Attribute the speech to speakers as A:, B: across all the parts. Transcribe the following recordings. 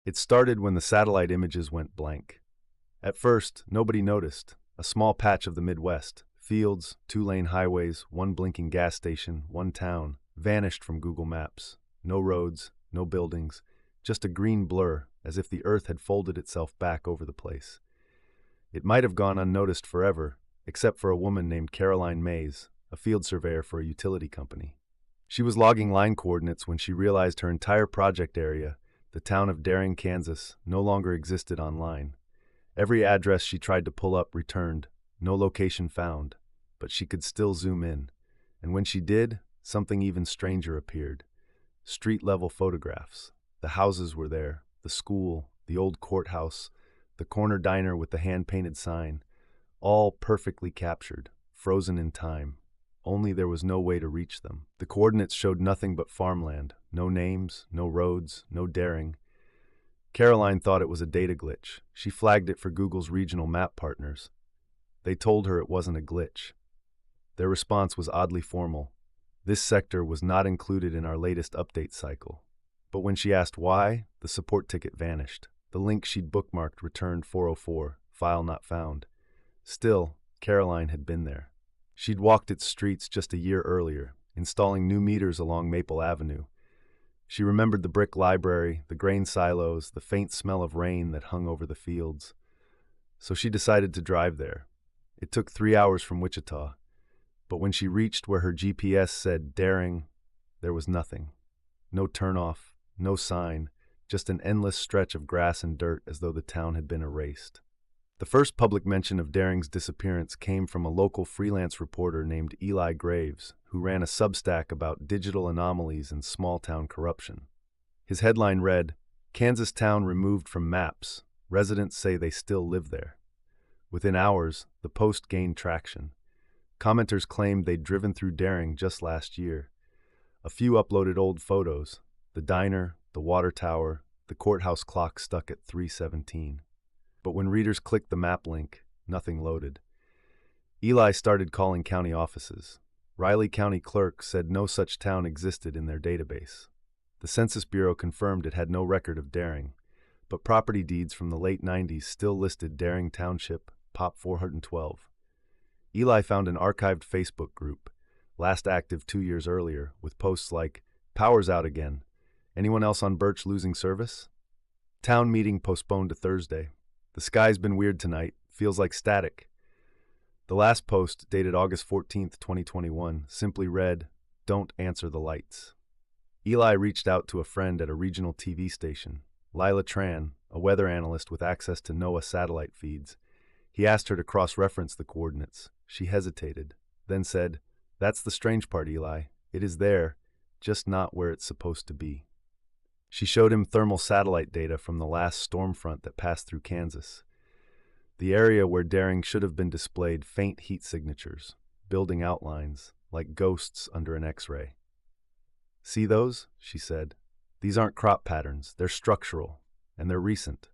A: It started when the satellite images went blank. At first, nobody noticed. A small patch of the Midwest, fields, two-lane highways, one blinking gas station, one town, vanished from Google Maps. No roads, no buildings, just a green blur, as if the earth had folded itself back over the place. It might have gone unnoticed forever, except for a woman named Caroline Mays, a field surveyor for a utility company. She was logging line coordinates when she realized her entire project area, the town of Daring, Kansas, no longer existed online. Every address she tried to pull up returned, no location found, but she could still zoom in. And when she did, something even stranger appeared. Street-level photographs. The houses were there, the school, the old courthouse, the corner diner with the hand-painted sign, all perfectly captured, frozen in time. Only there was no way to reach them. The coordinates showed nothing but farmland, no names, no roads, no daring. Caroline thought it was a data glitch. She flagged it for Google's regional map partners. They told her it wasn't a glitch. Their response was oddly formal. This sector was not included in our latest update cycle. But when she asked why, the support ticket vanished. The link she'd bookmarked returned 404, file not found. Still, Caroline had been there. She'd walked its streets just a year earlier, installing new meters along Maple Avenue. She remembered the brick library, the grain silos, the faint smell of rain that hung over the fields. So she decided to drive there. It took 3 hours from Wichita, but when she reached where her GPS said Daring, there was nothing. No turnoff, no sign, just an endless stretch of grass and dirt as though the town had been erased. The first public mention of Daring's disappearance came from a local freelance reporter named Eli Graves, who ran a Substack about digital anomalies and small-town corruption. His headline read, "Kansas Town Removed from Maps. Residents Say They Still Live There." Within hours, the post gained traction. Commenters claimed they'd driven through Daring just last year. A few uploaded old photos, the diner, the water tower, the courthouse clock stuck at 3:17. But when readers clicked the map link, nothing loaded. Eli started calling county offices. Riley County Clerk said no such town existed in their database. The Census Bureau confirmed it had no record of Daring, but property deeds from the late 90s still listed Daring Township, Pop 412. Eli found an archived Facebook group, last active 2 years earlier, with posts like, "Power's out again. Anyone else on Birch losing service? Town meeting postponed to Thursday. The sky's been weird tonight, feels like static." The last post, dated August 14th, 2021, simply read, "Don't answer the lights." Eli reached out to a friend at a regional TV station, Lila Tran, a weather analyst with access to NOAA satellite feeds. He asked her to cross-reference the coordinates. She hesitated, then said, "That's the strange part, Eli. It is there, just not where it's supposed to be." She showed him thermal satellite data from the last storm front that passed through Kansas. The area where Daring should have been displayed faint heat signatures, building outlines, like ghosts under an X-ray. "See those?" she said. "These aren't crop patterns, they're structural, and they're recent."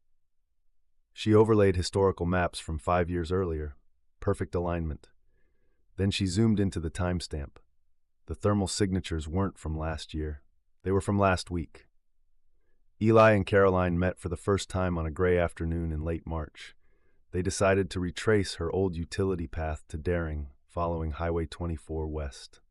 A: She overlaid historical maps from 5 years earlier, perfect alignment. Then she zoomed into the timestamp. The thermal signatures weren't from last year, they were from last week. Eli and Caroline met for the first time on a gray afternoon in late March. They decided to retrace her old utility path to Daring, following Highway 24 west.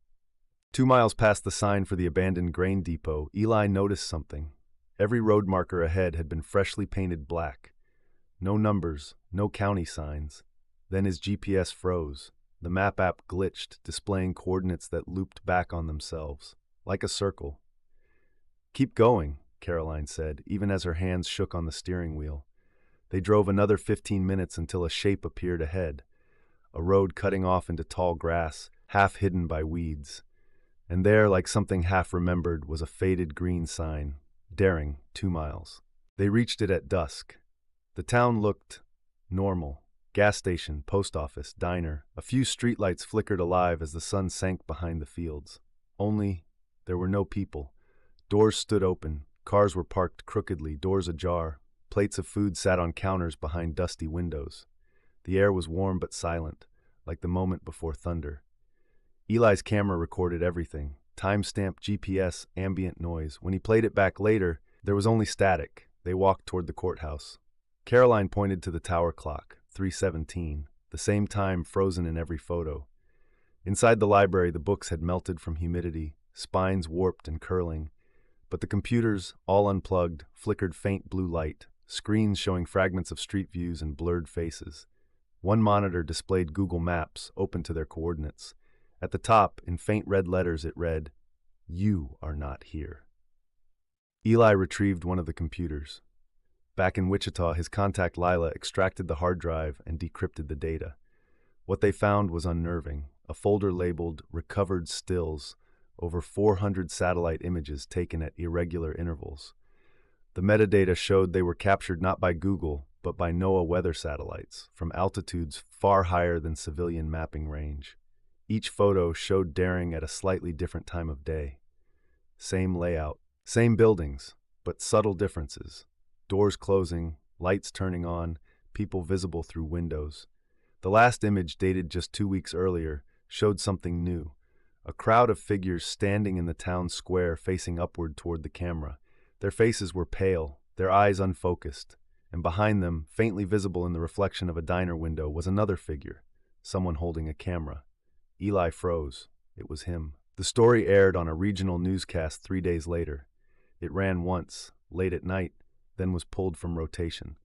A: 2 miles past the sign for the abandoned grain depot, Eli noticed something. Every road marker ahead had been freshly painted black. No numbers, no county signs. Then his GPS froze. The map app glitched, displaying coordinates that looped back on themselves, like a circle. "Keep going," Caroline said, even as her hands shook on the steering wheel. They drove another 15 minutes until a shape appeared ahead, a road cutting off into tall grass, half hidden by weeds. And there, like something half remembered, was a faded green sign, Daring, 2 miles. They reached it at dusk. The town looked normal. Gas station, post office, diner. A few streetlights flickered alive as the sun sank behind the fields. Only, there were no people. Doors stood open. Cars were parked crookedly, doors ajar. Plates of food sat on counters behind dusty windows. The air was warm but silent, like the moment before thunder. Eli's camera recorded everything. Timestamp, GPS, ambient noise. When he played it back later, there was only static. They walked toward the courthouse. Caroline pointed to the tower clock, 3:17, the same time frozen in every photo. Inside the library, the books had melted from humidity, spines warped and curling, but the computers, all unplugged, flickered faint blue light, screens showing fragments of street views and blurred faces. One monitor displayed Google Maps, open to their coordinates. At the top, in faint red letters, it read, "You are not here." Eli retrieved one of the computers. Back in Wichita, his contact Lila extracted the hard drive and decrypted the data. What they found was unnerving. A folder labeled Recovered Stills, over 400 satellite images taken at irregular intervals. The metadata showed they were captured not by Google, but by NOAA weather satellites, from altitudes far higher than civilian mapping range. Each photo showed daring at a slightly different time of day. Same layout, same buildings, but subtle differences. Doors closing, lights turning on, people visible through windows. The last image, dated just 2 weeks earlier, showed something new. A crowd of figures standing in the town square facing upward toward the camera. Their faces were pale, their eyes unfocused, and behind them, faintly visible in the reflection of a diner window, was another figure, someone holding a camera. Eli froze. It was him. The story aired on a regional newscast 3 days later. It ran once, late at night, then was pulled from rotation.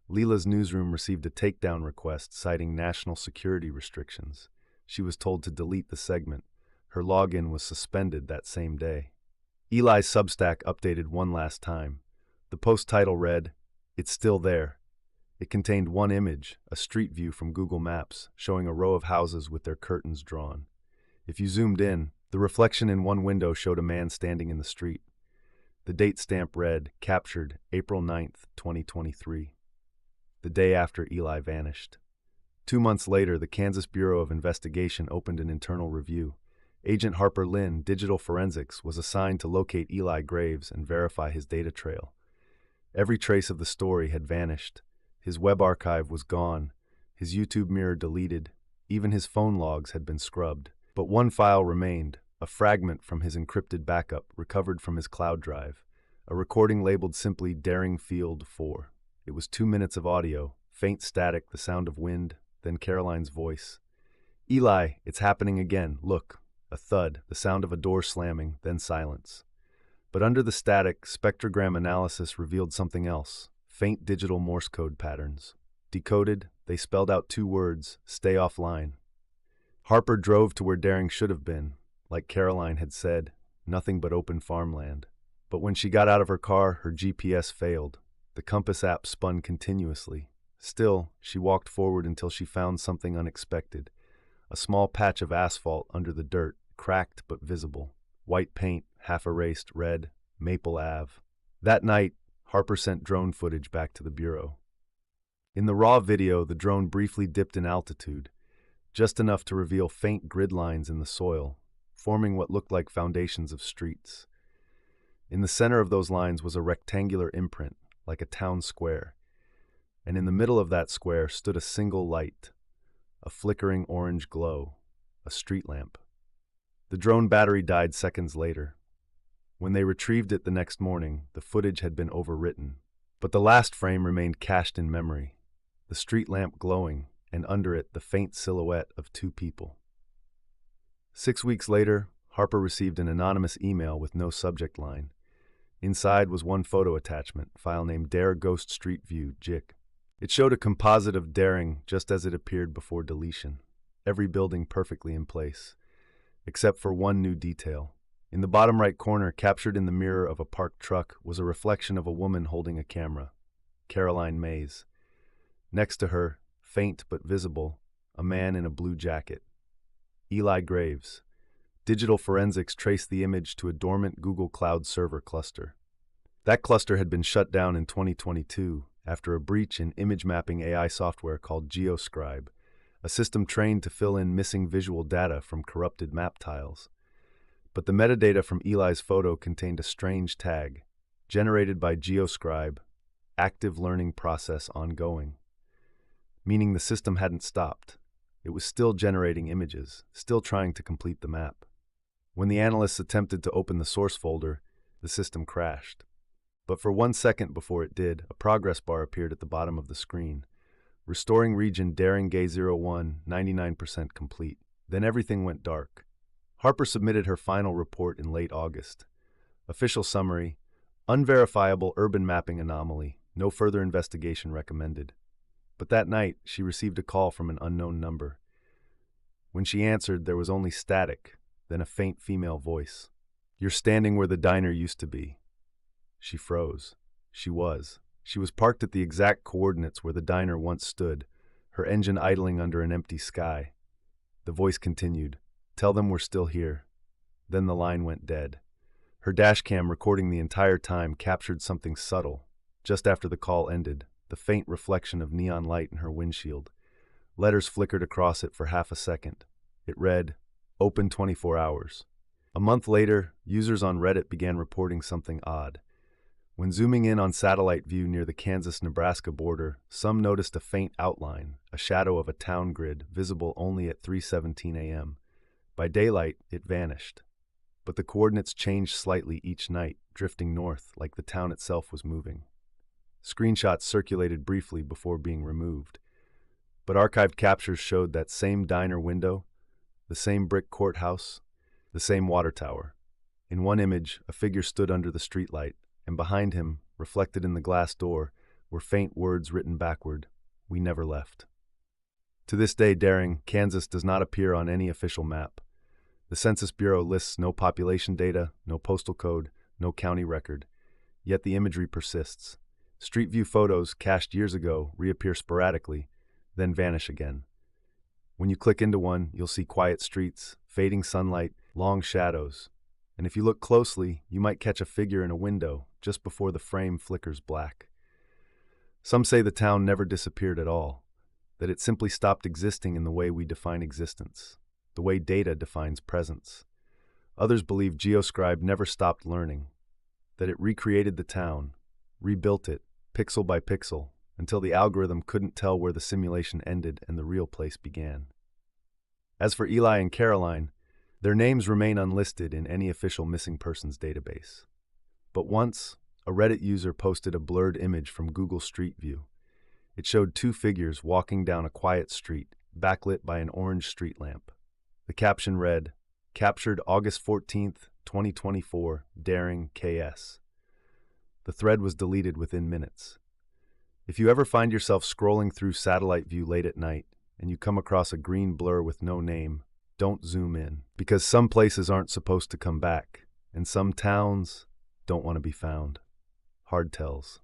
A: Leela's newsroom received a takedown request citing national security restrictions. She was told to delete the segment. Her login was suspended that same day. Eli's Substack updated one last time. The post title read, "It's still there." It contained one image, a street view from Google Maps, showing a row of houses with their curtains drawn. If you zoomed in, the reflection in one window showed a man standing in the street. The date stamp read, "Captured, April 9th, 2023. The day after Eli vanished. 2 months later, the Kansas Bureau of Investigation opened an internal review. Agent Harper Lynn, Digital Forensics, was assigned to locate Eli Graves and verify his data trail. Every trace of the story had vanished. His web archive was gone, his YouTube mirror deleted, even his phone logs had been scrubbed. But one file remained, a fragment from his encrypted backup recovered from his cloud drive, a recording labeled simply Daring Field 4. It was 2 minutes of audio, faint static, the sound of wind, then Caroline's voice. "Eli, it's happening again, look." A thud, the sound of a door slamming, then silence. But under the static, spectrogram analysis revealed something else, faint digital Morse code patterns. Decoded, they spelled out 2 words, "Stay offline." Harper drove to where Daring should have been. Like Caroline had said, nothing but open farmland. But when she got out of her car, her GPS failed. The compass app spun continuously. Still, she walked forward until she found something unexpected. A small patch of asphalt under the dirt, cracked but visible. White paint, half erased, read, Maple Ave. That night, Harper sent drone footage back to the Bureau. In the raw video, the drone briefly dipped in altitude, just enough to reveal faint grid lines in the soil, forming what looked like foundations of streets. In the center of those lines was a rectangular imprint, like a town square. And in the middle of that square stood a single light, a flickering orange glow, a street lamp. The drone battery died seconds later. When they retrieved it the next morning, the footage had been overwritten. But the last frame remained cached in memory, the street lamp glowing, and under it the faint silhouette of 2 people. 6 weeks later, Harper received an anonymous email with no subject line. Inside was one photo attachment, file named Dare Ghost Street View, JIC. It showed a composite of Daring just as it appeared before deletion, every building perfectly in place, except for one new detail. In the bottom right corner, captured in the mirror of a parked truck, was a reflection of a woman holding a camera, Caroline Mays. Next to her, faint but visible, a man in a blue jacket. Eli Graves. Digital Forensics traced the image to a dormant Google Cloud server cluster. That cluster had been shut down in 2022 after a breach in image mapping AI software called GeoScribe, a system trained to fill in missing visual data from corrupted map tiles. But the metadata from Eli's photo contained a strange tag, generated by GeoScribe, active learning process ongoing, meaning the system hadn't stopped. It was still generating images, still trying to complete the map. When the analysts attempted to open the source folder, the system crashed. But for 1 second before it did, a progress bar appeared at the bottom of the screen. Restoring region Daring Gay 01, 99% complete. Then everything went dark. Harper submitted her final report in late August. Official summary: unverifiable urban mapping anomaly. No further investigation recommended. But that night, she received a call from an unknown number. When she answered, there was only static, then a faint female voice. "You're standing where the diner used to be." She froze. She was. She was parked at the exact coordinates where the diner once stood, her engine idling under an empty sky. The voice continued, "Tell them we're still here." Then the line went dead. Her dashcam, recording the entire time, captured something subtle. Just after the call ended, the faint reflection of neon light in her windshield. Letters flickered across it for half a second. It read, "Open 24 hours." A month later, users on Reddit began reporting something odd. When zooming in on satellite view near the Kansas-Nebraska border, some noticed a faint outline, a shadow of a town grid, visible only at 3:17 a.m. By daylight, it vanished. But the coordinates changed slightly each night, drifting north like the town itself was moving. Screenshots circulated briefly before being removed. But archived captures showed that same diner window, the same brick courthouse, the same water tower. In one image, a figure stood under the streetlight, and behind him, reflected in the glass door, were faint words written backward, "We never left." To this day, Daring, Kansas does not appear on any official map. The Census Bureau lists no population data, no postal code, no county record. Yet the imagery persists. Street view photos, cached years ago, reappear sporadically, then vanish again. When you click into one, you'll see quiet streets, fading sunlight, long shadows. And if you look closely, you might catch a figure in a window just before the frame flickers black. Some say the town never disappeared at all, that it simply stopped existing in the way we define existence, the way data defines presence. Others believe Geoscribe never stopped learning, that it recreated the town, rebuilt it, pixel by pixel, until the algorithm couldn't tell where the simulation ended and the real place began. As for Eli and Caroline, their names remain unlisted in any official missing persons database. But once, a Reddit user posted a blurred image from Google Street View. It showed two figures walking down a quiet street, backlit by an orange street lamp. The caption read, "Captured August 14th, 2024, Daring KS." The thread was deleted within minutes. If you ever find yourself scrolling through satellite view late at night and you come across a green blur with no name, don't zoom in, because some places aren't supposed to come back, and some towns don't want to be found. Hard tells.